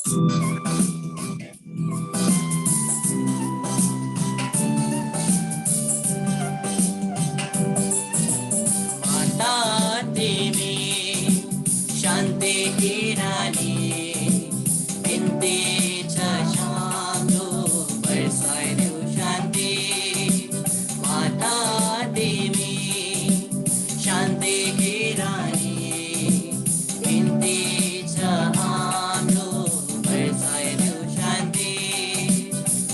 माता देवी शांति की रानी चिंतेच्या शांतो बरसाय देव शांति माता देवी शांति की रानी चिंतेच्या आमलो बरसाय देव शांति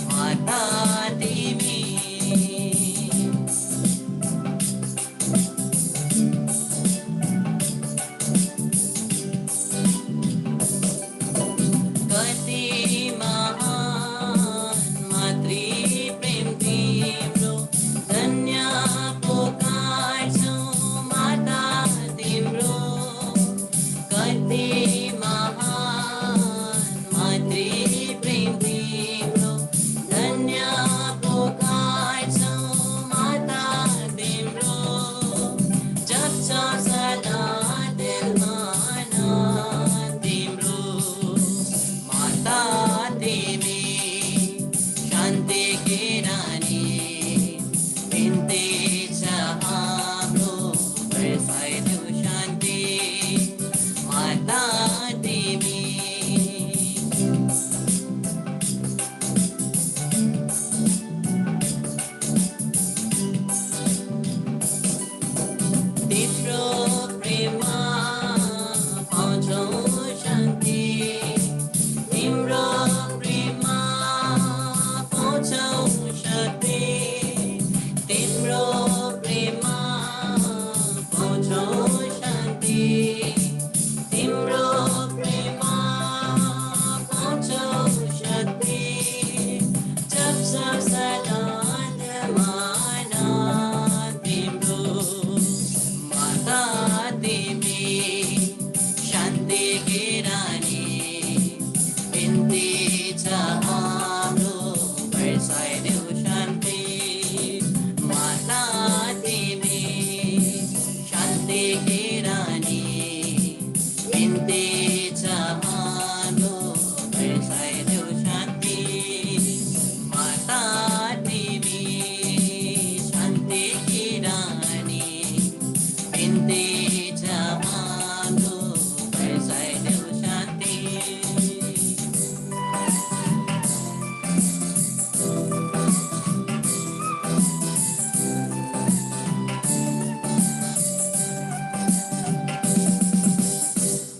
माता देवी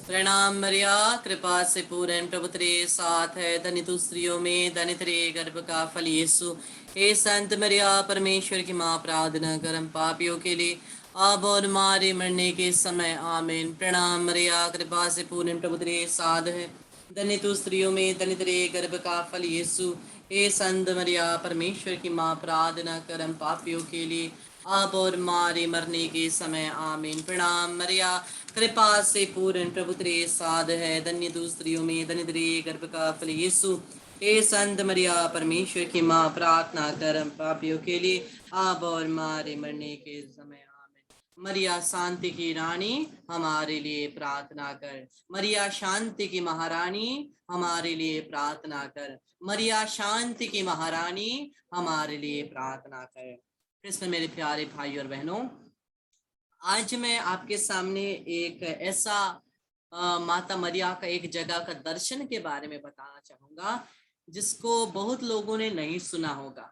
प्रणाम मरिया कृपा से पूर्ण प्रभु तेरे साथ है धन्य तू स्त्रियों में धन्य तेरे गर्भ का फल यीशु। हे संत मरिया परमेश्वर की माँ प्रार्थना कर हम पापियों के लिए अब और हमारे मरने के समय आमीन। प्रणाम मरिया कृपा से पूर्ण प्रभु तेरे साथ है धन्य तू स्त्रियों में धन्य तेरे गर्भ का फल यीशु। हे संत मरिया परमेश्वर की माँ प्रार्थना कर हम पापियों के लिए अब और हमारे मरने के समय आमीन। प्रणाम मरिया कृपा से पूर्ण प्रभु तेरे साथ है धन्य तू स्त्रियों में धन्य तेरे गर्भ का फल यीशु। हे संत मरिया परमेश्वर की माँ प्रार्थना कर हम पापियों के लिए अब और हमारे मरने के समय आमीन। मरिया शांति की रानी हमारे लिए प्रार्थना कर। मरिया शांति की महारानी हमारे लिए प्रार्थना कर। मरिया शांति की महारानी हमारे लिए प्रार्थना कर। इसमें मेरे प्यारे भाई और बहनों, आज मैं आपके सामने एक ऐसा माता मरिया का एक जगह का दर्शन के बारे में बताना चाहूंगा जिसको बहुत लोगों ने नहीं सुना होगा।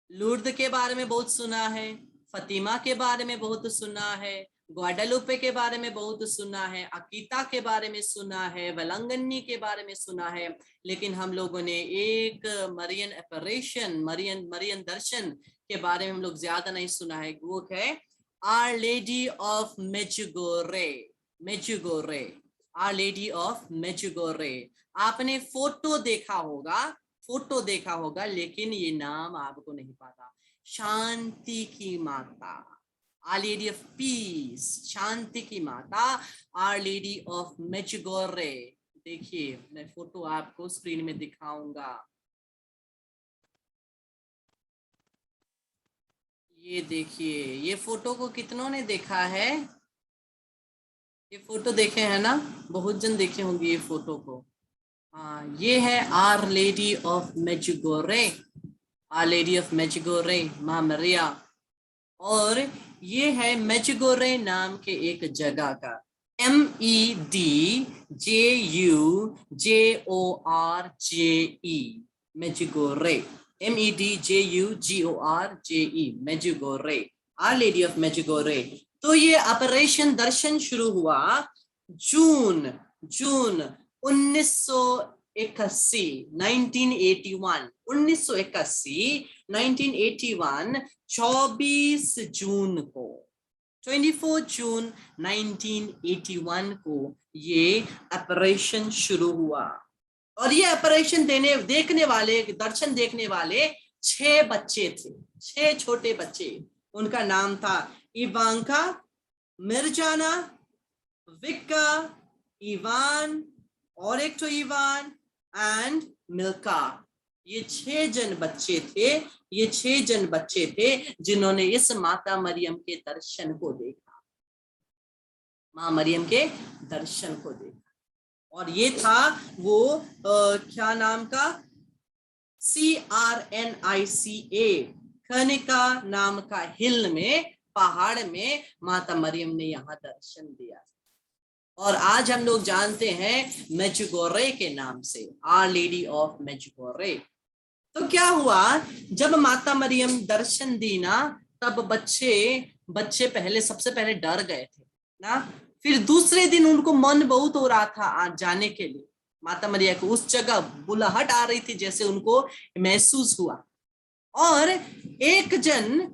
लूर्द के बारे में बहुत सुना है, फतिमा के बारे में बहुत सुना है, ग्वाडालुपे के बारे में बहुत सुना है, अकीता के बारे में सुना है, वलंगन्नी के बारे में सुना है, लेकिन हम लोगों ने एक मरियन अपरेशन मरियन दर्शन के बारे में हम लोग ज्यादा नहीं सुना है। वो है our lady of Medjugorje. Our lady of Medjugorje. आपने फोटो देखा होगा लेकिन ये नाम आपको नहीं पता। शांति की माता, आर लेडी ऑफ पीस, शांति की माता, आर लेडी ऑफ मेजुगोरे। देखिए मैं फोटो आपको स्क्रीन में दिखाऊंगा। ये देखिए, ये फोटो को कितनों ने देखा है? ये फोटो देखे हैं ना, बहुत जन देखे होंगे ये फोटो को। ये है our lady of Medjugorje, our lady of Medjugorje माँ मरिया। और ये है मेजुगोरे नाम के एक जगह का, MEDJUGORJE, मेजुगोरे, MEDJUGORJE, मेजुगोरे, our lady of मेजुगोरे। तो ये ऑपरेशन दर्शन शुरू हुआ जून 1981, 24 जून को, 24 जून 1981 को ये ऑपरेशन शुरू हुआ। और ये ऑपरेशन देखने वाले, दर्शन देखने वाले 6 बच्चे थे, 6 छोटे बच्चे। उनका नाम था इवांका, मिर्जाना, विक्का, इवान, और एक तो इवान एंड मिल्का। ये 6 जन बच्चे थे, ये 6 जन बच्चे थे जिन्होंने इस माता मरियम के दर्शन को देखा, माँ मरियम के दर्शन को देखा। और ये था वो क्या नाम का, CRNICA, खनिका नाम का हिल में, पहाड़ में माता मरियम ने यहाँ दर्शन दिया। और आज हम लोग जानते हैं मेजुगोरे के नाम से, आर लेडी ऑफ मेजुगोरे। तो क्या हुआ, जब माता मरियम दर्शन दी ना, तब बच्चे पहले, सबसे पहले डर गए थे ना। फिर दूसरे दिन उनको मन बहुत हो रहा था आज जाने के लिए, माता मरियम को उस जगह बुलाहट आ रही थी, जैसे उनको महसूस हुआ। और एक जन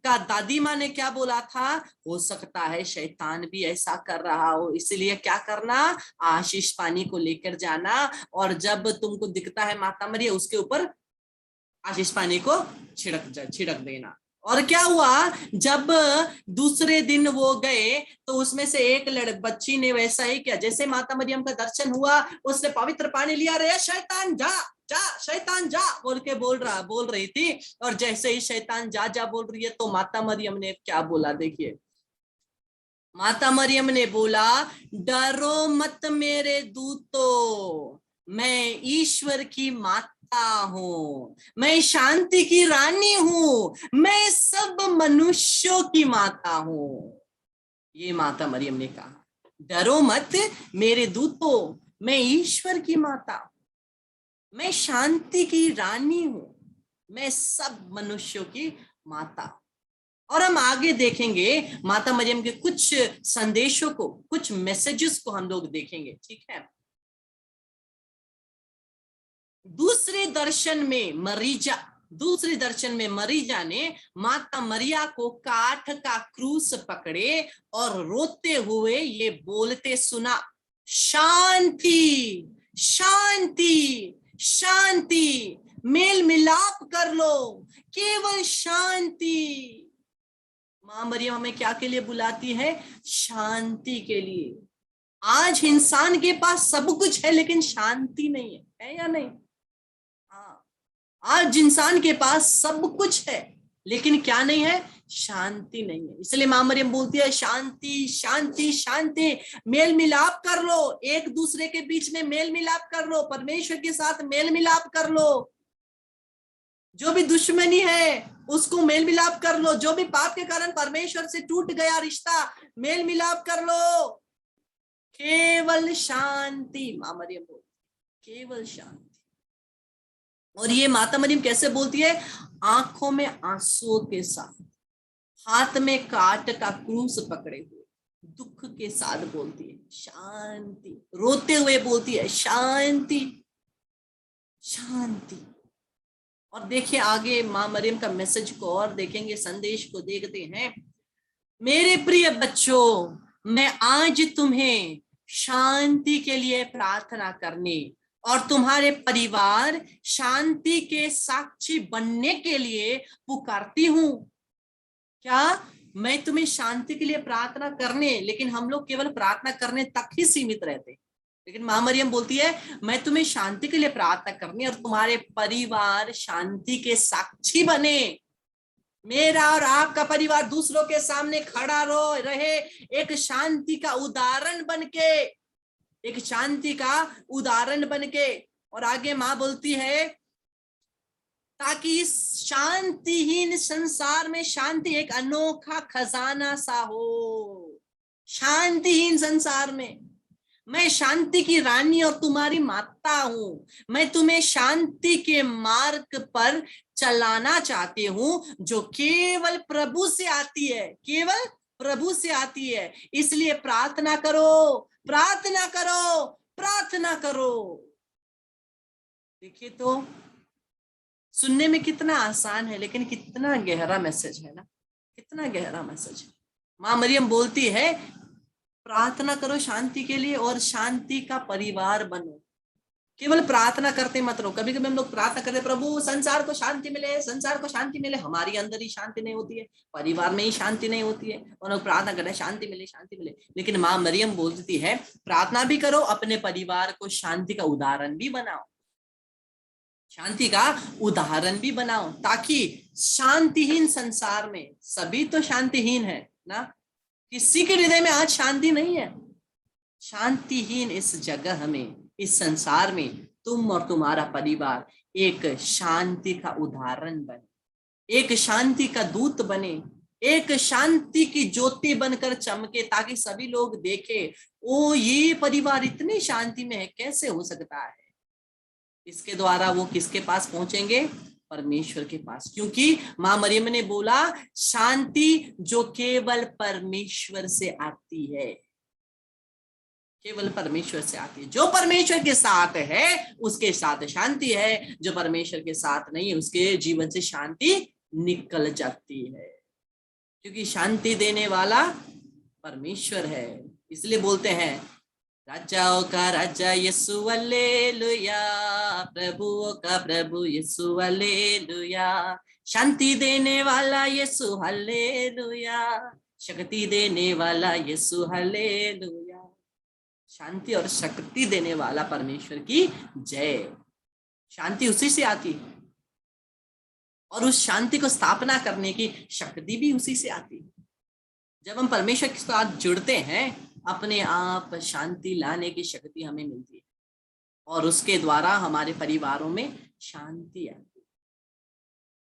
का दादी माँ ने क्या बोला था, हो सकता है शैतान भी ऐसा कर रहा हो, इसलिए क्या करना, आशीष पानी को लेकर जाना, और जब तुमको दिखता है माता मरियम, उसके ऊपर आशीष पानी को छिड़क देना। और क्या हुआ, जब दूसरे दिन वो गए तो उसमें से एक बच्ची ने वैसा ही किया, जैसे माता मरियम का दर्शन हुआ, उसने पवित्र पानी लिया, रे शैतान जा जा, शैतान जा बोल के बोल रही थी। और जैसे ही शैतान जा जा बोल रही है, तो माता मरियम ने क्या बोला, देखिए, माता मरियम ने बोला, डरो मत मेरे दूतों, मैं ईश्वर की माता हूँ, मैं शांति की रानी हूँ, मैं सब मनुष्यों की माता हूँ। ये माता मरियम ने कहा, डरो मत मेरे दूतों, मैं ईश्वर की माता, मैं शांति की रानी हूं, मैं सब मनुष्यों की माता। और हम आगे देखेंगे माता मरियम के कुछ संदेशों को, कुछ मैसेजेस को हम लोग देखेंगे, ठीक है। दूसरे दर्शन में मरीजा ने माता मरिया को काठ का क्रूस पकड़े और रोते हुए ये बोलते सुना, शांति शांति शांति, मेल मिलाप कर लो, केवल शांति। मां मरियम हमें क्या के लिए बुलाती है, शांति के लिए। आज इंसान के पास सब कुछ है लेकिन शांति नहीं है या नहीं? हाँ, आज इंसान के पास सब कुछ है लेकिन क्या नहीं है, शांति नहीं है। इसलिए मां मरियम बोलती है, शांति शांति शांति, मेल मिलाप कर लो, एक दूसरे के बीच में मेल मिलाप कर लो, परमेश्वर के साथ मेल मिलाप कर लो। जो भी दुश्मनी है उसको मेल मिलाप कर लो, जो भी पाप के कारण परमेश्वर से टूट गया रिश्ता, मेल मिलाप कर लो, केवल शांति। मां मरियम बोलती केवल शांति। और ये माता मरियम कैसे बोलती है, आंखों में आंसुओं के साथ, हाथ में काट का क्रूस पकड़े हुए, दुख के साथ बोलती है शांति, रोते हुए बोलती है शांति शांति। और देखिए आगे मां मरियम का मैसेज को और देखेंगे, संदेश को देखते हैं। मेरे प्रिय बच्चों, मैं आज तुम्हें शांति के लिए प्रार्थना करने और तुम्हारे परिवार शांति के साक्षी बनने के लिए पुकारती हूं। क्या मैं तुम्हें शांति के लिए प्रार्थना करने, लेकिन हम लोग केवल प्रार्थना करने तक ही सीमित रहते, लेकिन मां मरियम बोलती है मैं तुम्हें शांति के लिए प्रार्थना करने और तुम्हारे परिवार शांति के साक्षी बने। मेरा और आपका परिवार दूसरों के सामने खड़ा रहे एक शांति का उदाहरण बनके। एक शांति का उदाहरण बन के। और आगे मां बोलती है ताकि इस शांतिहीन संसार में शांति एक अनोखा खजाना सा हो। शांतिहीन संसार में मैं शांति की रानी और तुम्हारी माता हूं। मैं तुम्हें शांति के मार्ग पर चलाना चाहती हूं जो केवल प्रभु से आती है, केवल प्रभु से आती है। इसलिए प्रार्थना करो, प्रार्थना करो, प्रार्थना करो। देखिए तो सुनने में कितना आसान है, लेकिन कितना गहरा मैसेज है ना, कितना गहरा मैसेज है। मां मरियम बोलती है प्रार्थना करो शांति के लिए और शांति का परिवार बनो। केवल प्रार्थना करते मत रहो। कभी कभी हम लोग प्रार्थना करते प्रभु संसार को शांति मिले, संसार को शांति मिले, हमारी अंदर ही शांति नहीं होती है, परिवार में ही शांति नहीं होती है, और लोग प्रार्थना करते हैं शांति मिले, शांति मिले। लेकिन मां मरियम बोलती है प्रार्थना भी करो, अपने परिवार को शांति का उदाहरण भी बनाओ, शांति का उदाहरण भी बनाओ, ताकि शांतिहीन संसार में, सभी तो शांतिहीन है ना, किसी के हृदय में आज शांति नहीं है। शांतिहीन इस जगह में, इस संसार में तुम और तुम्हारा परिवार एक शांति का उदाहरण बने, एक शांति का दूत बने, एक शांति की ज्योति बनकर चमके, ताकि सभी लोग देखें ओ ये परिवार इतनी शांति में है, कैसे हो सकता है। इसके द्वारा वो किसके पास पहुंचेंगे? परमेश्वर के पास। क्योंकि मां मरियम ने बोला शांति जो केवल परमेश्वर से आती है, केवल परमेश्वर से आती है। जो परमेश्वर के साथ है उसके साथ शांति है, जो परमेश्वर के साथ नहीं है उसके जीवन से शांति निकल जाती है, क्योंकि शांति देने वाला परमेश्वर है। इसलिए बोलते हैं राजाओं का राजा यीशु हालेलुया, प्रभुओं का प्रभु यीशु हालेलुया, शांति देने वाला यीशु हालेलुया, शक्ति देने वाला यीशु हालेलुया। शांति और शक्ति देने वाला परमेश्वर की जय। शांति उसी से आती है और उस शांति को स्थापना करने की शक्ति भी उसी से आती है। जब हम परमेश्वर के साथ जुड़ते हैं अपने आप शांति लाने की शक्ति हमें मिलती है और उसके द्वारा हमारे परिवारों में शांति आती है।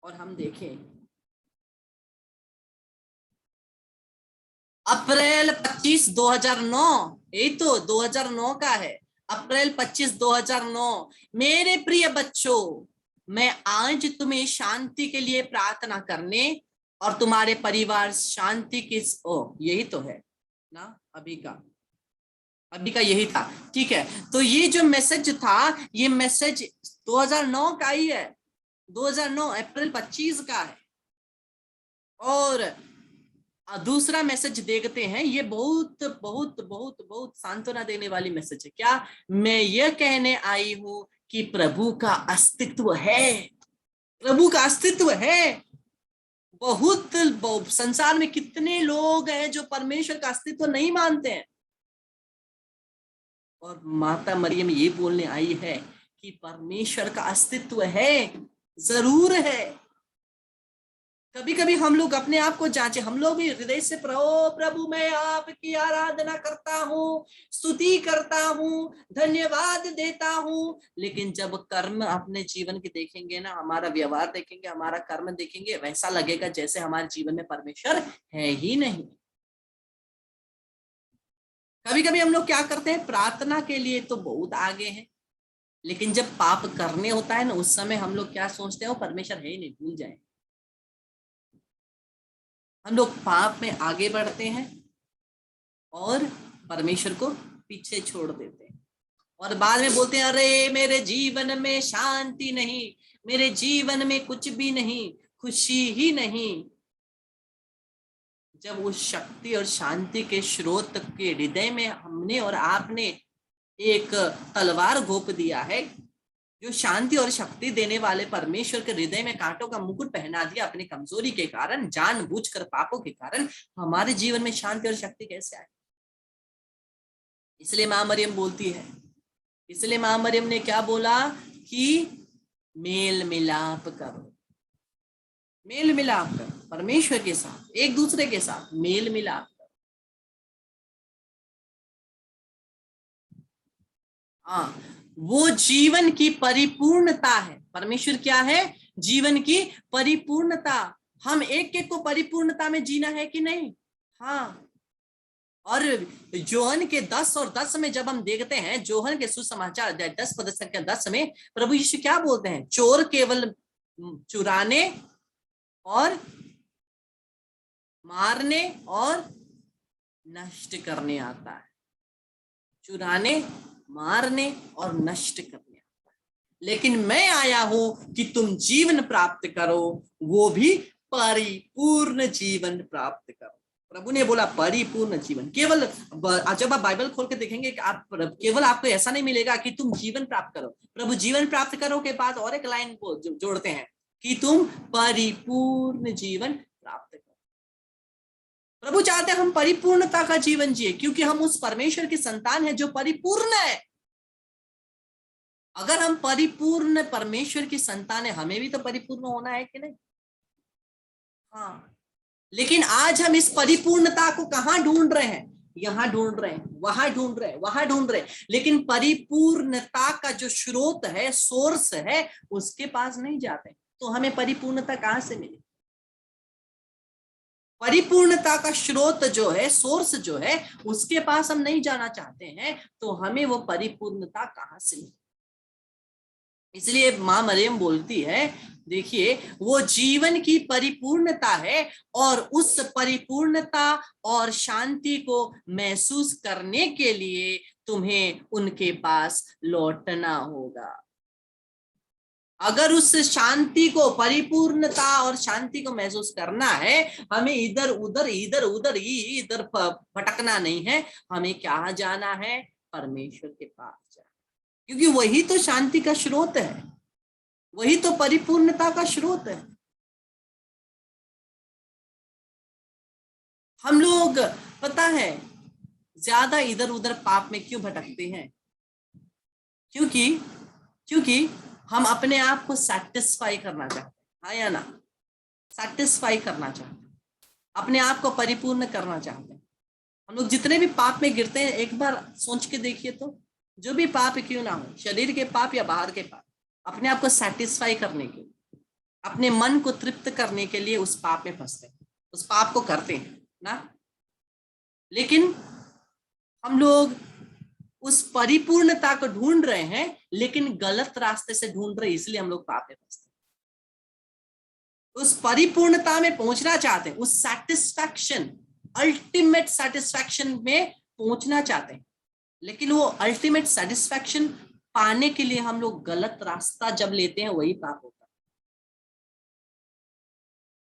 और हम देखें अप्रैल 25, 2009, ये तो 2009 का है, अप्रैल 25, 2009। मेरे प्रिय बच्चों, मैं आज तुम्हें शांति के लिए प्रार्थना करने और तुम्हारे परिवार शांति की यही तो है ना, अभी का यही था। ठीक है, तो ये जो मैसेज था, ये मैसेज 2009 का ही है, 2009 अप्रैल 25 का है। और दूसरा मैसेज देखते हैं, ये बहुत बहुत बहुत बहुत सांत्वना देने वाली मैसेज है। क्या? मैं ये कहने आई हूं कि प्रभु का अस्तित्व है, प्रभु का अस्तित्व है। बहुत संसार में कितने लोग हैं जो परमेश्वर का अस्तित्व नहीं मानते हैं, और माता मरियम ये बोलने आई है कि परमेश्वर का अस्तित्व है, जरूर है। कभी कभी हम लोग अपने आप को जांचे, हम लोग भी हृदय से प्रभु मैं आपकी आराधना करता हूँ, स्तुति करता हूँ, धन्यवाद देता हूँ, लेकिन जब कर्म अपने जीवन के देखेंगे ना, हमारा व्यवहार देखेंगे, हमारा कर्म देखेंगे, वैसा लगेगा जैसे हमारे जीवन में परमेश्वर है ही नहीं। कभी कभी हम लोग क्या करते हैं, प्रार्थना के लिए तो बहुत आगे हैं, लेकिन जब पाप करने होता है ना, उस समय हम लोग क्या सोचते हैं, परमेश्वर है ही नहीं, भूल जाए। हम लोग पाप में आगे बढ़ते हैं और परमेश्वर को पीछे छोड़ देते हैं, और बाद में बोलते हैं अरे मेरे जीवन में शांति नहीं, मेरे जीवन में कुछ भी नहीं, खुशी ही नहीं। जब उस शक्ति और शांति के स्रोत के हृदय में हमने और आपने एक तलवार घोंप दिया है, जो शांति और शक्ति देने वाले परमेश्वर के हृदय में कांटों का मुकुट पहना दिया अपनी कमजोरी के कारण, जानबूझकर पापों के कारण, हमारे जीवन में शांति और शक्ति कैसे आए? इसलिए मां मरियम बोलती है, इसलिए मां मरियम ने क्या बोला कि मेल मिलाप करो, मेल मिलाप करो परमेश्वर के साथ, एक दूसरे के साथ मेल मिलाप करो। हाँ, वो जीवन की परिपूर्णता है। परमेश्वर क्या है? जीवन की परिपूर्णता। हम एक एक को परिपूर्णता में जीना है कि नहीं? हाँ। और जोहन के 10 और 10 में जब हम देखते हैं, जोहन के सुसमाचार 10 पद संख्या 10 में प्रभु यीशु क्या बोलते हैं? चोर केवल चुराने और मारने और नष्ट करने आता है। चुराने, मारने और नष्ट करने आता है, लेकिन मैं आया हूं कि तुम जीवन प्राप्त करो, वो भी परिपूर्ण जीवन प्राप्त करो। प्रभु ने बोला परिपूर्ण जीवन। केवल जब आप बाइबल खोल के देखेंगे कि आप केवल आपको ऐसा नहीं मिलेगा कि तुम जीवन प्राप्त करो। प्रभु जीवन प्राप्त करो के बाद और एक लाइन को जोड़ते हैं कि तुम परिपूर्ण जीवन प्राप्त करो। प्रभु चाहते हैं हम परिपूर्णता का जीवन जिए, क्योंकि हम उस परमेश्वर की संतान है जो परिपूर्ण है। अगर हम परिपूर्ण परमेश्वर की संतान है, हमें भी तो परिपूर्ण होना है कि नहीं? हाँ। लेकिन आज हम इस परिपूर्णता को कहां ढूंढ रहे हैं? यहां ढूंढ रहे हैं, वहां ढूंढ रहे हैं, वहां ढूंढ रहे हैं, लेकिन परिपूर्णता का जो स्रोत है, सोर्स है, उसके पास नहीं जाते। तो हमें परिपूर्णता कहां से मिले? परिपूर्णता का स्रोत जो है, सोर्स जो है, उसके पास हम नहीं जाना चाहते हैं, तो हमें वो परिपूर्णता कहां से मिले? इसलिए मां मरियम बोलती है, देखिए वो जीवन की परिपूर्णता है, और उस परिपूर्णता और शांति को महसूस करने के लिए तुम्हें उनके पास लौटना होगा। अगर उस शांति को, परिपूर्णता और शांति को महसूस करना है, हमें इधर उधर इधर भटकना नहीं है। हमें क्या जाना है? परमेश्वर के पास जाना, क्योंकि वही तो शांति का स्रोत है, वही तो परिपूर्णता का स्रोत है। हम लोग, पता है, ज्यादा इधर उधर पाप में क्यों भटकते हैं? क्योंकि क्योंकि हम अपने आप को सेटिस्फाई करना चाहते हैं। हाँ या ना? सेटिस्फाई करना चाहते हैं, अपने आप को परिपूर्ण करना चाहते हैं। हम लोग जितने भी पाप में गिरते हैं, एक बार सोच के देखिए तो, जो भी पाप क्यों ना हो, शरीर के पाप या बाहर के पाप, अपने आप को सेटिस्फाई करने के लिए, अपने मन को तृप्त करने के लिए उस पाप में फंसते हैं, उस पाप को करते हैं ना। लेकिन हम लोग उस परिपूर्णता को ढूंढ रहे हैं, लेकिन गलत रास्ते से ढूंढ रहे हैं, इसलिए हम लोग पाप में फंसते हैं। उस परिपूर्णता में पहुंचना चाहते हैं, उस सेटिस्फैक्शन, अल्टीमेट सेटिस्फैक्शन में पहुंचना चाहते हैं, लेकिन वो अल्टीमेट सेटिस्फैक्शन पाने के लिए हम लोग गलत रास्ता जब लेते हैं, वही पाप होता है।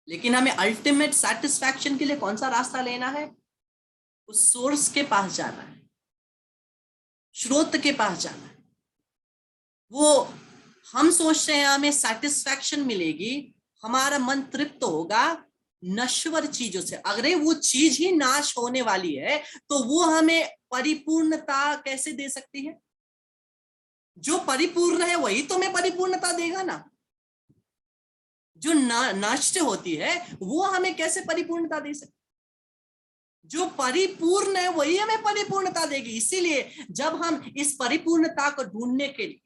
लेकिन हमें अल्टीमेट सेटिस्फैक्शन के लिए कौन सा रास्ता लेना है? उस सोर्स के पास जाना है, स्रोत के पास जाना है। वो हम सोचते हैं हमें सेटिस्फैक्शन मिलेगी, हमारा मन तृप्त होगा नश्वर चीजों से। अगर वो चीज ही नाश होने वाली है, तो वो हमें परिपूर्णता कैसे दे सकती है? जो परिपूर्ण है वही तो हमें परिपूर्णता देगा ना। जो नष्ट होती है वो हमें कैसे परिपूर्णता दे सकती? जो परिपूर्ण है वही हमें परिपूर्णता देगी। इसीलिए जब हम इस परिपूर्णता को ढूंढने के लिए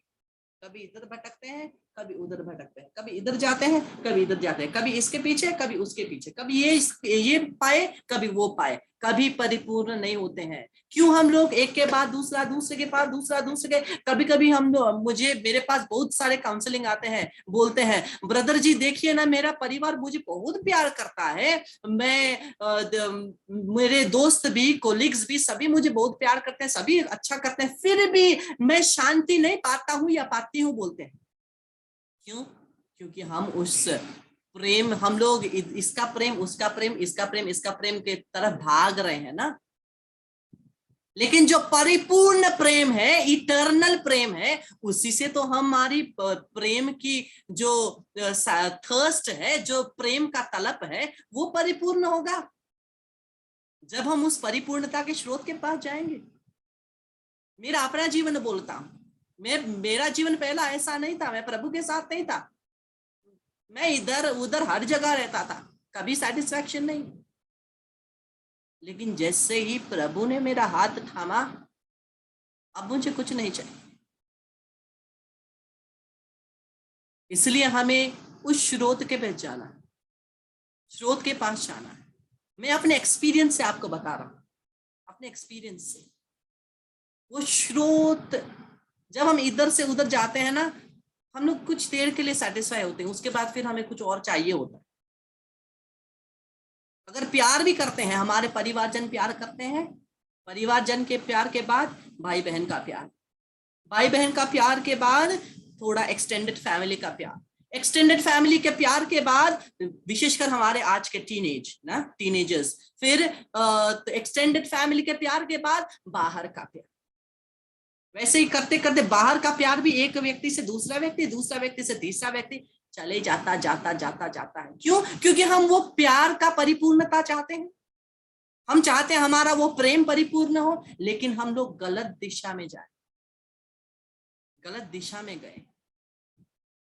कभी इधर भटकते हैं, कभी उधर भटकते हैं, कभी इधर जाते हैं, कभी इधर जाते हैं, कभी इसके पीछे, कभी उसके पीछे, कभी ये पाए, कभी वो पाए, कभी परिपूर्ण नहीं होते हैं। क्यों? हम लोग एक के बाद दूसरा, दूसरे के बाद दूसरा, दूसरे के, कभी कभी हम लोग, मेरे पास बहुत सारे काउंसलिंग आते हैं, बोलते हैं ब्रदर जी देखिए ना, मेरा परिवार मुझे बहुत प्यार करता है, मेरे दोस्त भी, कोलिग्स भी, सभी मुझे बहुत प्यार करते हैं, सभी अच्छा करते हैं, फिर भी मैं शांति नहीं पाता हूं या पाती हूं, बोलते हैं। क्यों? क्योंकि हम उस प्रेम, हम लोग इसका प्रेम, उसका प्रेम, इसका प्रेम, इसका प्रेम के तरफ भाग रहे हैं ना। लेकिन जो परिपूर्ण प्रेम है, इटर्नल प्रेम है, उसी से तो हमारी प्रेम की जो थर्स्ट है, जो प्रेम का तलब है, वो परिपूर्ण होगा जब हम उस परिपूर्णता के स्रोत के पास जाएंगे। मेरा अपना जीवन बोलता हूं, मेरा जीवन पहला ऐसा नहीं था, मैं प्रभु के साथ नहीं था, मैं इधर उधर हर जगह रहता था, कभी सेटिस्फैक्शन नहीं। लेकिन जैसे ही प्रभु ने मेरा हाथ थामा, अब मुझे कुछ नहीं चाहिए, इसलिए हमें उस स्रोत के पास जाना है, स्रोत के पास जाना है। मैं अपने एक्सपीरियंस से आपको बता रहा हूं, अपने एक्सपीरियंस से। वो स्रोत, जब हम इधर से उधर जाते हैं ना, हम लोग कुछ देर के लिए सेटिस्फाई होते हैं, उसके बाद फिर हमें कुछ और चाहिए होता है। अगर प्यार भी करते हैं, हमारे परिवारजन प्यार करते हैं, परिवारजन के प्यार के बाद भाई बहन का प्यार, भाई बहन का प्यार के बाद थोड़ा एक्सटेंडेड फैमिली का प्यार, एक्सटेंडेड फैमिली के प्यार के बाद विशेषकर हमारे आज के टीनेजर्स, फिर एक्सटेंडेड फैमिली के प्यार के बाद बाहर का प्यार। वैसे ही करते करते बाहर का प्यार भी एक व्यक्ति से दूसरा व्यक्ति, दूसरा व्यक्ति से तीसरा व्यक्ति चले जाता जाता जाता जाता है। क्यों? क्योंकि हम वो प्यार का परिपूर्णता चाहते हैं, हम चाहते हैं हमारा वो प्रेम परिपूर्ण हो, लेकिन हम लोग गलत दिशा में जाए, गलत दिशा में गए।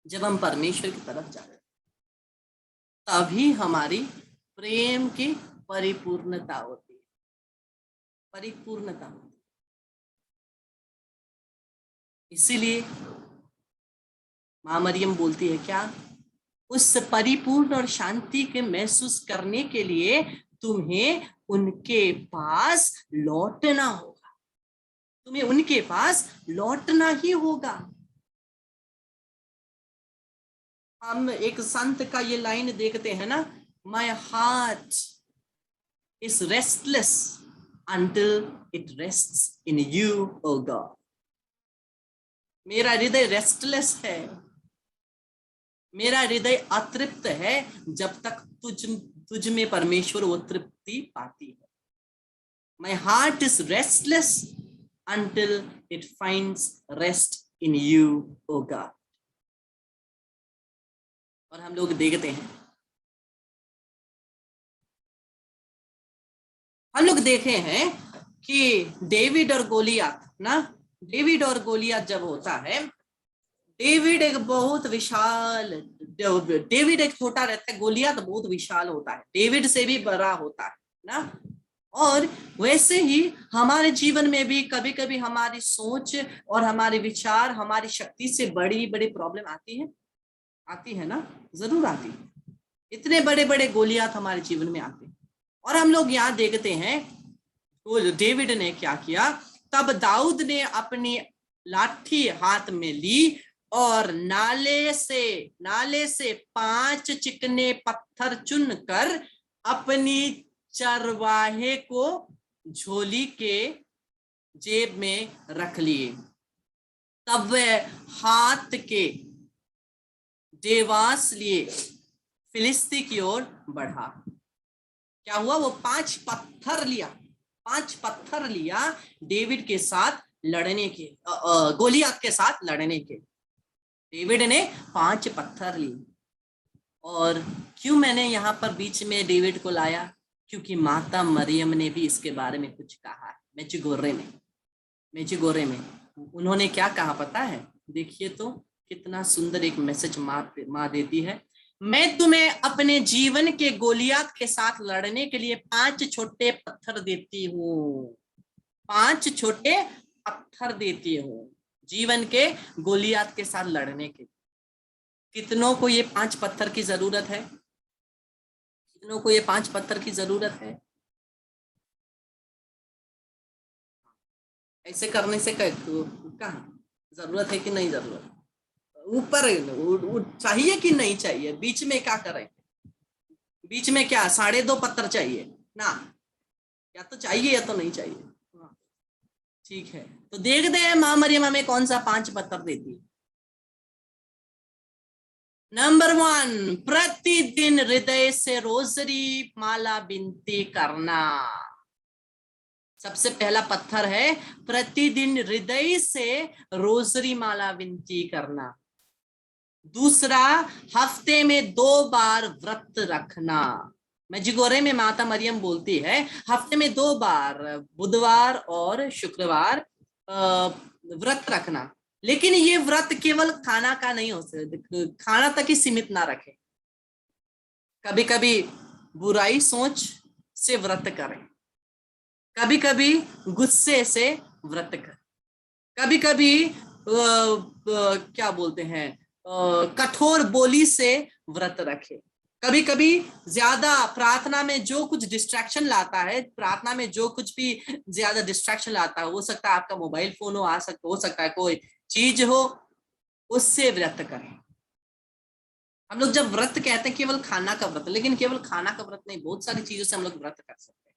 जब हम परमेश्वर की तरफ जाते तभी हमारी प्रेम की परिपूर्णता होती है, परिपूर्णता होती है। इसीलिए मां मरियम बोलती है क्या? उस परिपूर्ण और शांति के महसूस करने के लिए तुम्हें उनके पास लौटना होगा, तुम्हें उनके पास लौटना ही होगा। हम एक संत का ये लाइन देखते हैं ना, my heart is restless until it rests in you, O God. मेरा हृदय रेस्टलेस है, मेरा हृदय अतृप्त है जब तक तुझ में परमेश्वर वो तृप्ति पाती है। My heart is restless until it finds rest in you, O God. और हम लोग देखते हैं, हम लोग देखे हैं कि डेविड और गोलियत ना, डेविड और गोलियत जब होता है, डेविड एक बहुत विशाल, डेविड एक छोटा रहता है, गोलियत बहुत विशाल होता है, डेविड से भी बड़ा होता है ना। और वैसे ही हमारे जीवन में भी कभी कभी हमारी सोच और हमारे विचार हमारी शक्ति से बड़ी बड़ी प्रॉब्लम आती है ना, जरूर आती है। इतने बड़े बड़े गोलियत हमारे जीवन में आते हैं। और हम लोग यहाँ देखते हैं तो डेविड ने क्या किया, तब दाऊद ने अपनी लाठी हाथ में ली और नाले से 5 चिकने पत्थर चुनकर अपनी चरवाहे को झोली के जेब में रख लिए। तब वह हाथ के देवास लिए फिलिस्ती की ओर बढ़ा। क्या हुआ? वो 5 पत्थर लिया डेविड के साथ लड़ने के, गोलियत के साथ लड़ने के। डेविड ने 5 पत्थर लिए। और क्यों मैंने यहाँ पर बीच में डेविड को लाया? क्योंकि माता मरियम ने भी इसके बारे में कुछ कहा। मेचिगोरे में उन्होंने क्या कहा पता है? देखिए तो कितना सुंदर एक मैसेज माँ देती है। मैं तुम्हें अपने जीवन के गोलियत के साथ लड़ने के लिए 5 छोटे पत्थर देती हूँ, 5 छोटे पत्थर देती हूँ जीवन के गोलियत के साथ लड़ने के। कितनों को ये 5 पत्थर की जरूरत है? कितनों को ये 5 पत्थर की जरूरत है? ऐसे करने से कहाँ जरूरत है कि नहीं जरूरत? ऊपर चाहिए कि नहीं चाहिए? बीच में क्या करें? बीच में क्या 2.5 पत्थर चाहिए ना? या तो चाहिए या तो नहीं चाहिए। ठीक है, तो देखते हैं मां मरियम हमें कौन सा 5 पत्थर देती है। नंबर 1, प्रतिदिन हृदय से रोजरी माला विनती करना। सबसे पहला पत्थर है प्रतिदिन हृदय से रोजरी माला विनती करना। दूसरा, हफ्ते में 2 बार व्रत रखना। मेचिगोरे में माता मरियम बोलती है हफ्ते में 2 बार, बुधवार और शुक्रवार व्रत रखना। लेकिन ये व्रत केवल खाना का नहीं हो सकता, खाना तक ही सीमित ना रखें। कभी कभी बुराई सोच से व्रत करें, कभी कभी गुस्से से व्रत करें, कभी कभी क्या बोलते हैं कठोर बोली से व्रत रखे। कभी कभी ज्यादा प्रार्थना में जो कुछ डिस्ट्रैक्शन लाता है, प्रार्थना में जो कुछ भी ज्यादा डिस्ट्रैक्शन लाता है, हो सकता है आपका मोबाइल फोन हो सकता है कोई चीज हो, उससे व्रत करें। हम लोग जब व्रत कहते हैं केवल खाना का व्रत, लेकिन केवल खाना का व्रत नहीं, बहुत सारी चीजों से हम लोग व्रत कर सकते हैं।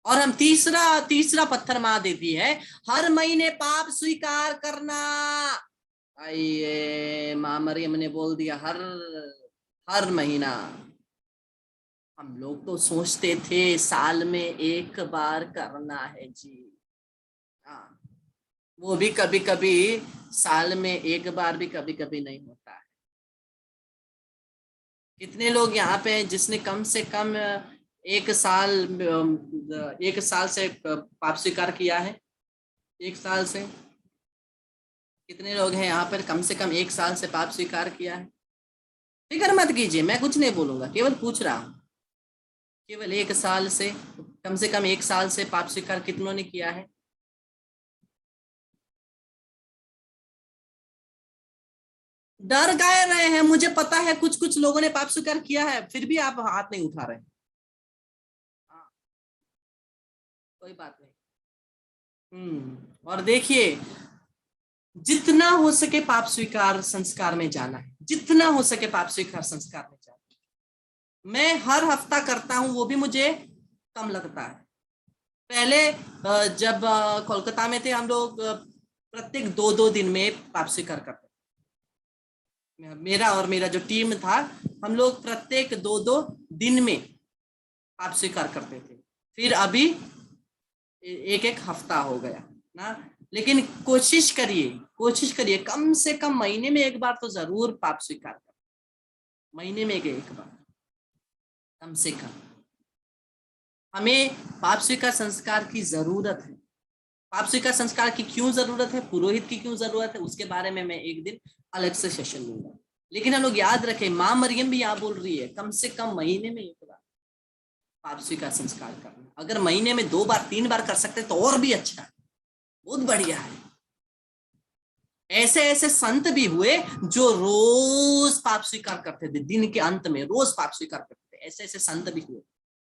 और हम तीसरा तीसरा पत्थर मां देती है, हर महीने पाप स्वीकार करना। आइए, मां मरियम ने बोल दिया हर हर महीना। हम लोग तो सोचते थे साल में एक बार करना है जी। हाँ, वो भी कभी कभी साल में एक बार भी कभी कभी नहीं होता है। कितने लोग यहाँ पे हैं जिसने कम से कम एक साल से पाप स्वीकार किया है? एक साल से कितने लोग हैं यहाँ पर कम से कम एक साल से पाप स्वीकार किया है? फिक्र मत कीजिए, मैं कुछ नहीं बोलूंगा, केवल पूछ रहा हूँ। केवल एक साल से, कम से कम एक साल से पाप स्वीकार कितनों ने किया है? डर गए रहे हैं, मुझे पता है कुछ कुछ लोगों ने पाप स्वीकार किया है, फिर भी आप हाथ नहीं उठा रहे। हाँ, कोई बात नहीं। और देखिए, जितना हो सके पाप स्वीकार संस्कार में जाना है, जितना हो सके पाप स्वीकार संस्कार में जाना है। मैं हर हफ्ता करता हूं, वो भी मुझे कम लगता है। पहले जब कोलकाता में थे हम लोग, प्रत्येक 2-2 दिन में पाप स्वीकार करते। मेरा और मेरा जो टीम था, हम लोग प्रत्येक 2-2 दिन में पाप स्वीकार करते थे। फिर अभी एक एक हफ्ता हो गया ना। लेकिन कोशिश करिए कम से कम महीने में एक बार तो जरूर पाप स्वीकार करें। महीने में एक बार कम से कम। हमें पाप स्वीकार संस्कार की जरूरत है। पाप स्वीकार संस्कार की क्यों जरूरत है, पुरोहित की क्यों जरूरत है, उसके बारे में मैं एक दिन अलग से सेशन लूंगा। लेकिन हम लोग याद रखें, मां मरियम भी यहाँ बोल रही है कम से कम महीने में एक बार पाप स्वीकार संस्कार करना। अगर महीने में 2 बार 3 बार कर सकते तो और भी अच्छा है, बहुत बढ़िया है। ऐसे ऐसे संत भी हुए जो रोज पाप स्वीकार करते थे, दिन के अंत में रोज पाप स्वीकार करते थे, ऐसे ऐसे संत भी हुए।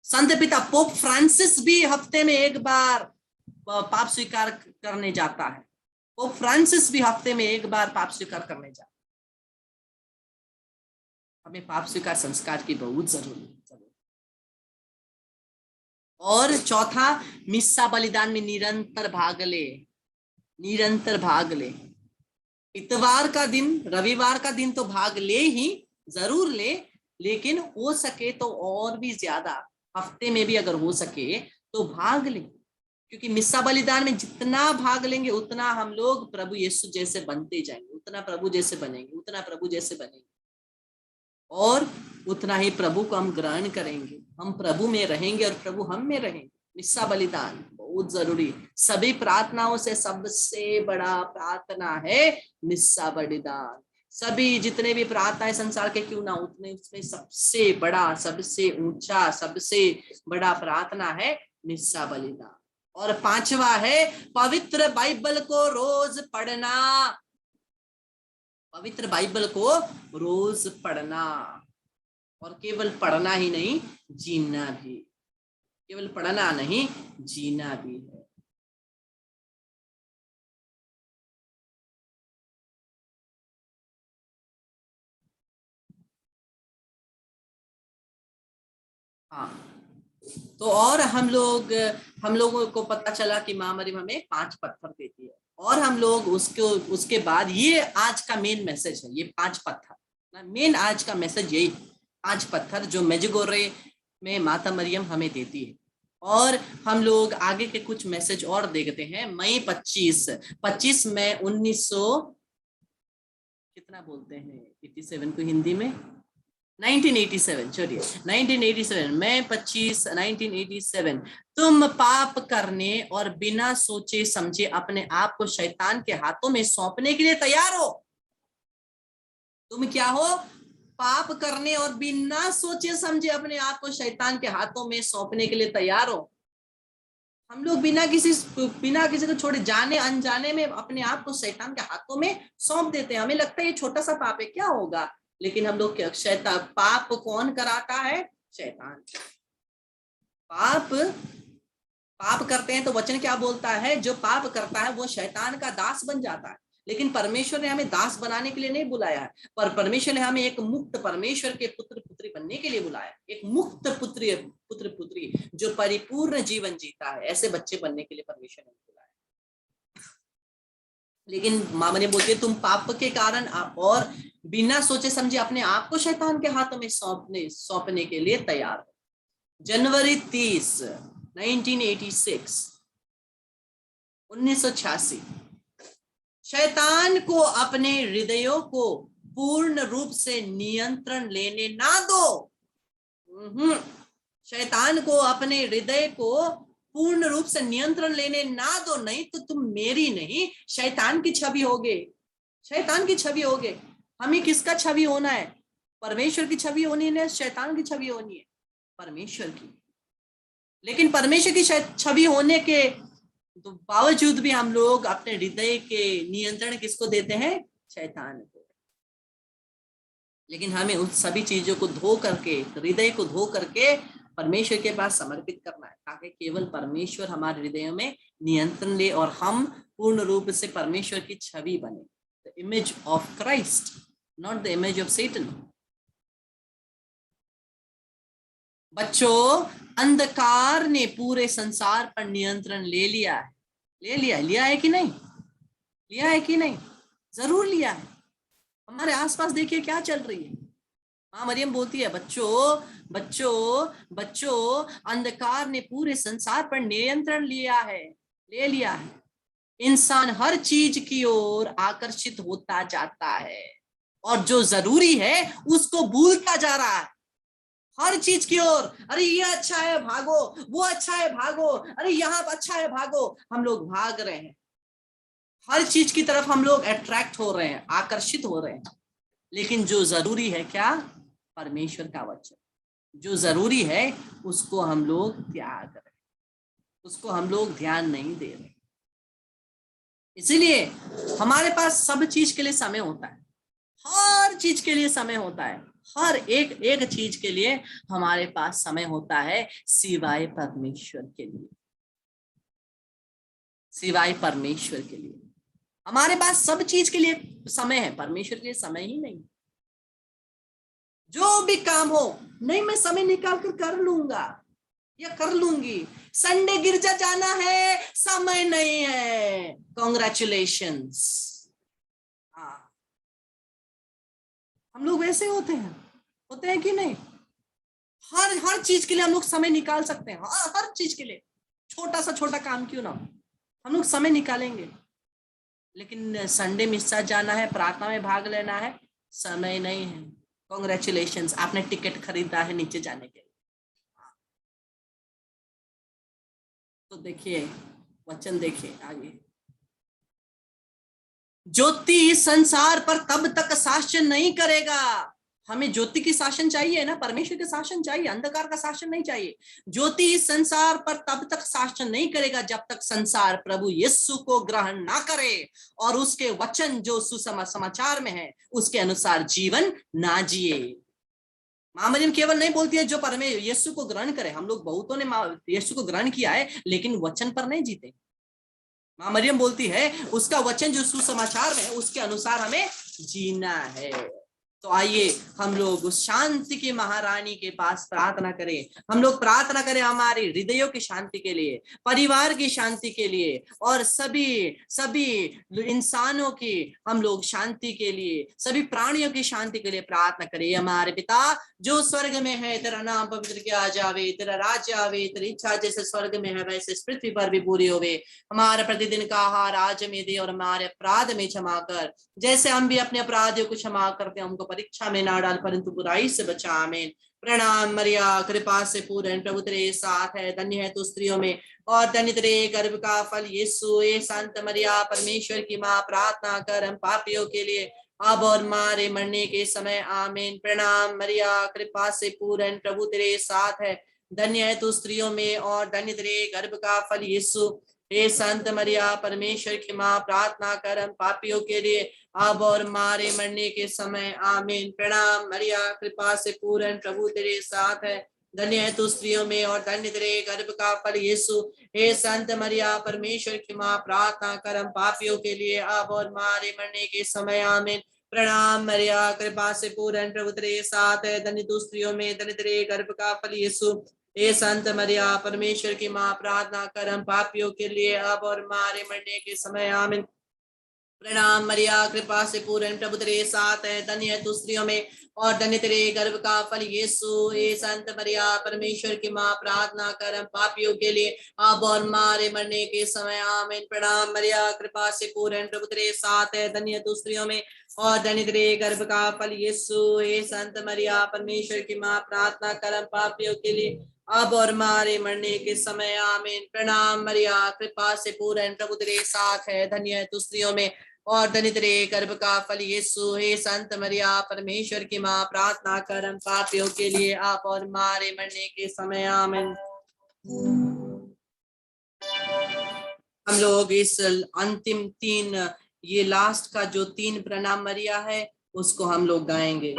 संत पिता पोप फ्रांसिस भी हफ्ते में एक बार पाप स्वीकार करने जाता है। पोप फ्रांसिस भी हफ्ते में एक बार पाप स्वीकार करने जाता है। हमें पाप स्वीकार संस्कार की बहुत जरूरत है। और चौथा, मिस्सा बलिदान में निरंतर भाग ले, निरंतर भाग ले। इतवार का दिन, रविवार का दिन तो भाग ले ही, जरूर ले, लेकिन हो सके तो और भी ज्यादा हफ्ते में भी अगर हो सके तो भाग ले। क्योंकि मिस्सा बलिदान में जितना भाग लेंगे उतना हम लोग प्रभु यीशु जैसे बनते जाएंगे, उतना प्रभु जैसे बनेंगे, उतना प्रभु जैसे बनेंगे, और उतना ही प्रभु को हम ग्रहण करेंगे। हम प्रभु में रहेंगे और प्रभु हम में रहेंगे। मिस्सा बलिदान बहुत जरूरी। सभी प्रार्थनाओं से सबसे बड़ा प्रार्थना है मिस्सा बलिदान। सभी जितने भी प्रार्थनाएं संसार के क्यों ना, उतने उसमें सबसे बड़ा, सबसे ऊंचा, सबसे बड़ा प्रार्थना है मिस्सा बलिदान। और पांचवा है पवित्र बाइबल को रोज पढ़ना। पवित्र बाइबल को रोज पढ़ना, और केवल पढ़ना ही नहीं, जीना भी। केवल पढ़ना नहीं, जीना भी है। हाँ, तो और हम लोगों को पता चला कि मां मरियम हमें 5 पत्थर देती है, और हम लोग उसके बाद, ये आज का मेन मैसेज है, ये 5 पत्थर मेन आज का मैसेज यही, 5 पत्थर जो मेजुगोरे में माता मरियम हमें देती है। और हम लोग आगे के कुछ मैसेज और देखते हैं। मई 25 मई 1900 कितना बोलते हैं 87 को हिंदी में, 1987, छोड़िए 1987, मई 25 1987। तुम पाप करने और बिना सोचे समझे अपने आप को शैतान के हाथों में सौंपने के लिए तैयार हो। तुम क्या हो? पाप करने और बिना सोचे समझे अपने आप को शैतान के हाथों में सौंपने के लिए तैयार हो। हम लोग बिना किसी को छोड़े जाने अनजाने में अपने आप को शैतान के हाथों में सौंप देते हैं। हमें लगता है ये छोटा सा पाप है, क्या होगा, लेकिन हम लोग शैतान, पाप कौन कराता है? शैतान। पाप पाप करते हैं तो वचन क्या बोलता है? जो पाप करता है वो शैतान का दास बन जाता है। लेकिन परमेश्वर ने हमें दास बनाने के लिए नहीं बुलाया है, पर परमेश्वर ने हमें एक मुक्त परमेश्वर के पुत्र पुत्री बनने के लिए बुलाया। एक मुक्त पुत्र पुत्री जो परिपूर्ण जीवन जीता है, ऐसे बच्चे बनने के लिए परमेश्वर ने बुलाया। लेकिन माँ ने बोलती है तुम पाप के कारण और बिना सोचे समझे अपने आप को शैतान के हाथों में सौंपने के लिए तैयार हो। जनवरी 30, 1986, 1986, शैतान को अपने हृदयों को पूर्ण रूप से नियंत्रण लेने ना दो। शैतान को अपने हृदय को पूर्ण रूप से नियंत्रण लेने ना दो, नहीं तो तुम मेरी नहीं शैतान की छवि होगे। शैतान की छवि होगे। हमें किसका छवि होना है? परमेश्वर की छवि होनी है, शैतान की छवि होनी है? परमेश्वर की। लेकिन परमेश्वर की छवि होने के तो बावजूद भी हम लोग अपने हृदय के नियंत्रण किसको देते हैं? शैतान को। लेकिन हमें उन सभी चीजों को धो करके, हृदय को धो करके परमेश्वर के पास समर्पित करना है, ताकि केवल परमेश्वर हमारे हृदयों में नियंत्रण ले और हम पूर्ण रूप से परमेश्वर की छवि बने। The image of Christ, not the image of Satan. बच्चों, अंधकार ने पूरे संसार पर नियंत्रण ले लिया है। लिया है कि नहीं? लिया है कि नहीं? जरूर लिया है। हमारे आसपास देखिए क्या चल रही है। माँ मरियम बोलती है बच्चों बच्चों बच्चों, अंधकार ने पूरे संसार पर नियंत्रण ले लिया है। इंसान हर चीज की ओर आकर्षित होता जाता है और जो जरूरी है उसको भूलता जा रहा है। हर चीज की ओर, अरे ये अच्छा है भागो, वो अच्छा है भागो, अरे यहाँ अच्छा है भागो, हम लोग भाग रहे हैं। हर चीज की तरफ हम लोग अट्रैक्ट हो रहे हैं, आकर्षित हो रहे हैं। लेकिन जो जरूरी है क्या? परमेश्वर का वचन। जो जरूरी है उसको हम लोग त्याग रहे, उसको हम लोग ध्यान नहीं दे रहे। इसीलिए हमारे पास सब चीज के लिए समय होता है, हर चीज के लिए समय होता है, हर एक चीज के लिए हमारे पास समय होता है, सिवाय परमेश्वर के लिए। सिवाय परमेश्वर के लिए हमारे पास सब चीज के लिए समय है, परमेश्वर के लिए समय ही नहीं। जो भी काम हो, नहीं मैं समय निकाल कर लूंगा या कर लूंगी। संडे गिरजा जाना है, समय नहीं है, कॉन्ग्रेचुलेशंस। हाँ, हम लोग वैसे होते हैं कि नहीं? हर चीज के लिए हम लोग समय निकाल सकते हैं, हर चीज के लिए, छोटा सा छोटा काम क्यों ना हम लोग समय निकालेंगे। लेकिन संडे मिस्सा जाना है, प्रार्थना में भाग लेना है, समय नहीं है। कॉन्ग्रेचुलेशंस, आपने टिकट खरीदा है नीचे जाने के लिए। तो देखिए वचन, देखिए आगे। ज्योति संसार पर तब तक शासन नहीं करेगा। हमें ज्योति की शासन चाहिए ना, परमेश्वर का शासन चाहिए, अंधकार का शासन नहीं चाहिए। ज्योति इस संसार पर तब तक शासन नहीं करेगा जब तक संसार प्रभु यीशु को ग्रहण ना करे और उसके वचन जो सुसमाचार में है उसके अनुसार जीवन ना जिए। माँ मरियम केवल नहीं बोलती है जो परमेश्वर यीशु को ग्रहण करे। हम लोग बहुतों ने यीशु को ग्रहण किया है लेकिन वचन पर नहीं जीते। माँ मरियम बोलती है उसका वचन जो सुसमाचार में है उसके अनुसार हमें जीना है। तो आइए हम लोग उस शांति की महारानी के पास प्रार्थना करें। हम लोग प्रार्थना करें हमारे हृदयों की शांति के लिए, परिवार की शांति के लिए और सभी इंसानों की हम लोग शांति के लिए, सभी प्राणियों की शांति के लिए प्रार्थना करें। हमारे पिता जो स्वर्ग में है, तेरा नाम पवित्र किया जावे, तेरा राज्य आवे, तेरी इच्छा जैसे स्वर्ग में है वैसे पृथ्वी पर भी पूरी होवे। हमारा प्रतिदिन का आहार आज में दे और हमारे अपराध में क्षमा कर जैसे हम भी अपने अपराधियों को क्षमा करते हैं। हमको परीक्षा में ना डाल परंतु बुराई से बचा। आमीन। प्रणाम मरिया, कृपा से पूर्ण प्रभु तेरे साथ है, धन्य है तू स्त्रियों में और धन्य तेरे गर्भ का फल यीशु। ए संत मरिया परमेश्वर की माँ, प्रार्थना कर हम पापियों के लिए अब और हमारे मरने के समय। आमीन। प्रणाम मरिया, कृपा से पूर्ण प्रभु तेरे साथ है, धन्य है तू स्त्रियों में और धन्य तेरे गर्भ का फल यीशु। हे संत मरिया परमेश्वर की माँ, प्रार्थना कर हम पापियों के लिए अब और हमारे मरने के समय, आमीन। प्रणाम मरिया, कृपा से पूर्ण, प्रभु तेरे साथ है। धन्य है तू स्त्रियों में और धन्य तेरे गर्भ का फल यीशु। हे संत मरिया परमेश्वर की माँ, प्रार्थना कर हम पापियों के लिए अब और हमारे मरने के समय, आमीन। प्रणाम मरिया, कृपा से पूर्ण, प्रभु तेरे साथ है। धन्य तू स्त्रियों में, धन्य तेरे गर्भ का फल यीशु। हे संत मरिया परमेश्वर की माँ, प्रार्थना कर हम पापियों के लिए अब और हमारे मरने के समय, आमीन। प्रणाम मरिया, कृपा से पूर्ण, प्रभु तेरे साथ है। धन्य है तू स्त्रियों में और धन्य तेरे गर्भ का फल यीशु। हे संत मरिया परमेश्वर की माँ, प्रार्थना कर हम पापियों के लिए अब और हमारे मरने के समय, आमीन। प्रणाम मरिया, कृपा से पूर्ण, प्रभु तेरे साथ है। धन्य है तू स्त्रियों में और धन्य तेरे गर्भ का फल यीशु। हे संत मरिया परमेश्वर की माँ, प्रार्थना कर हम पापियों के लिए अब और हमारे मरने के समय, आमीन। प्रणाम मरिया, कृपा से पूर्ण, प्रभु तेरे साथ है। धन्य है तू स्त्रियों में और धन्य तेरे गर्भ का फल यीशु। हे संत मरिया परमेश्वर की माँ, प्रार्थना कर हम पापियों के लिए आप और हमारे मरने के समय, आमीन। हम लोग इस अंतिम तीन, ये लास्ट का जो 3 प्रणाम मरिया है उसको हम लोग गाएंगे।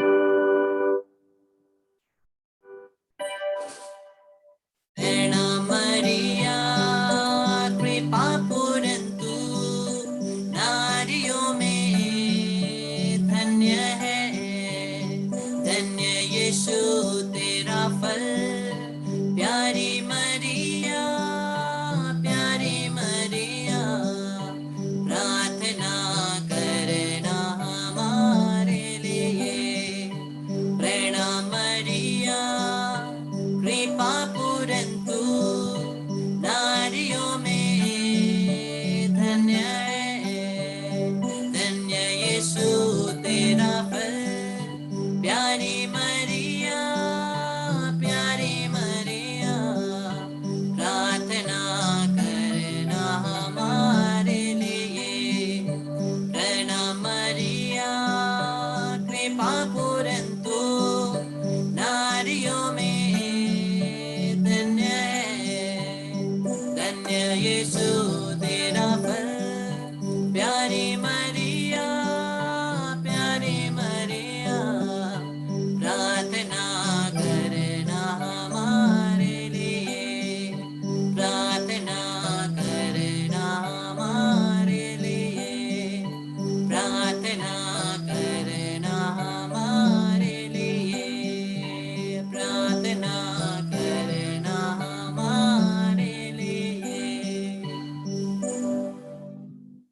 प्रणाम मरिया, कृपा पूर्ण तू नारियों में धन्य है। धन्य यीशु तेरा फल, प्यारी मरिया, प्यारी मरिया, प्रार्थना करना हमारे लिए। प्रणाम मरिया, कृपा पूर्ण तू नारियों में धन्य है। धन्य यीशु तेरा फल, प्यारी मरिया, प्यारी मरिया, प्रार्थना करना हमारे लिए। प्रणाम मरिया, कृपा पूर्ण तू नारियों में धन्य है। धन्य यीशु तेरा फल, प्यारी मरिया, प्यारी मरिया, प्रार्थना करना हमारे लिए। प्रार्थना करना हमारे लिए। प्रार्थना करना हमारे लिए। प्रार्थना करना हमारे लिए।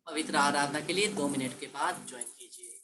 पवित्र आराधना के लिए 2 मिनट के बाद ज्वाइन कीजिए।